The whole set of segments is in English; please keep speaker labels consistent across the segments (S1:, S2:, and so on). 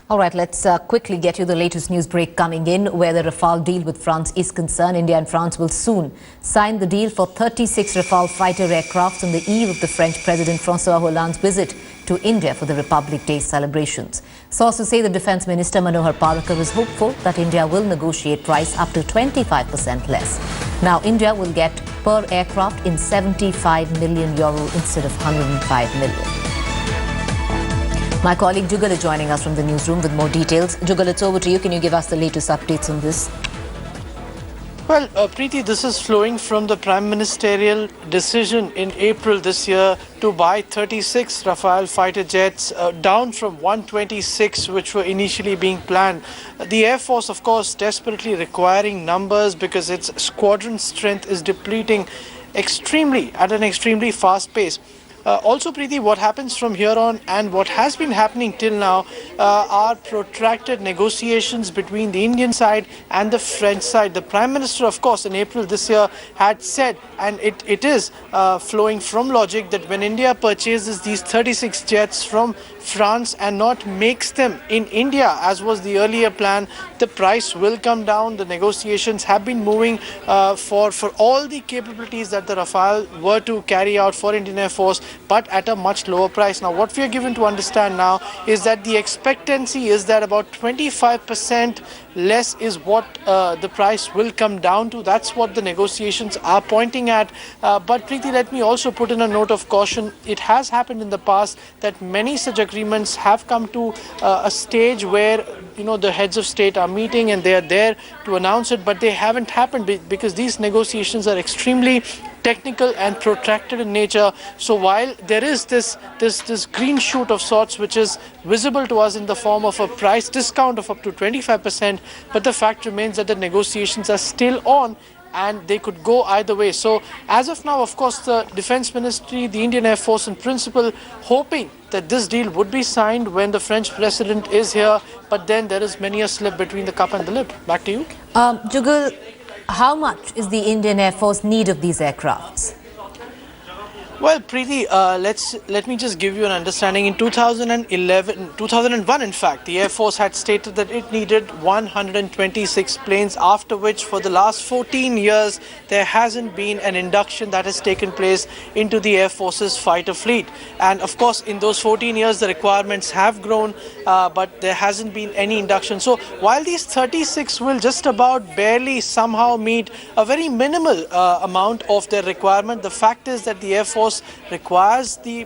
S1: All right, let's quickly get you the latest news break coming in. Where the Rafale deal with France is concerned, India and France will soon sign the deal for 36 Rafale fighter aircrafts on the eve of the French President François Hollande's visit to India for the Republic Day celebrations. Sources say the Defence Minister Manohar Parrikar is hopeful that India will negotiate price up to 25% less. Now, India will get per aircraft in 75 million euro instead of 105 million. My colleague Jugal is joining us from the newsroom with more details. Jugal, it's over to you. Can you give us the latest updates on this?
S2: Well, Preeti, this is flowing from the Prime Ministerial decision in April this year to buy 36 Rafale fighter jets, down from 126 which were initially being planned. The Air Force, of course, desperately requiring numbers because its squadron strength is depleting at an extremely fast pace. Also, Preeti, what happens from here on and what has been happening till now are protracted negotiations between the Indian side and the French side. The Prime Minister, of course, in April this year had said, and it is flowing from logic, that when India purchases these 36 jets from France and not makes them in India, as was the earlier plan, the price will come down. The negotiations have been moving for all the capabilities that the Rafale were to carry out for Indian Air Force, but at a much lower price. Now, what we are given to understand now is that the expectancy is that about 25% less is what the price will come down to. That's what the negotiations are pointing at. But Preeti, let me also put in a note of caution. It has happened in the past that many such agreements have come to a stage where the heads of state are meeting and they are there to announce it, but they haven't happened because these negotiations are extremely technical and protracted in nature. So while there is this green shoot of sorts which is visible to us in the form of a price discount of up to 25%, but the fact remains that the negotiations are still on and they could go either way. So as of now, of course, the Defence Ministry, the Indian Air Force in principle, hoping that this deal would be signed when the French President is here, but then there is many a slip between the cup and the lip. Back to you.
S1: Jugal, how much is the Indian Air Force need of these aircrafts?
S2: Well, Preeti, let me just give you an understanding. In 2001, in fact, the Air Force had stated that it needed 126 planes, after which for the last 14 years, there hasn't been an induction that has taken place into the Air Force's fighter fleet. And of course, in those 14 years, the requirements have grown, but there hasn't been any induction. So while these 36 will just about barely somehow meet a very minimal amount of their requirement, the fact is that the Air Force requires the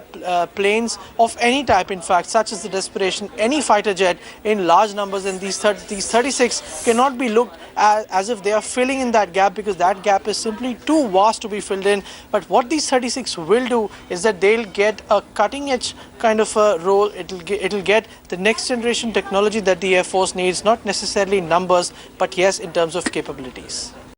S2: planes of any type, in fact, such as the Desperation, any fighter jet in large numbers, and these 36 cannot be looked at as if they are filling in that gap, because that gap is simply too vast to be filled in. But what these 36 will do is that they'll get a cutting edge kind of a role. It'll get the next generation technology that the Air Force needs, not necessarily numbers, but yes, in terms of capabilities.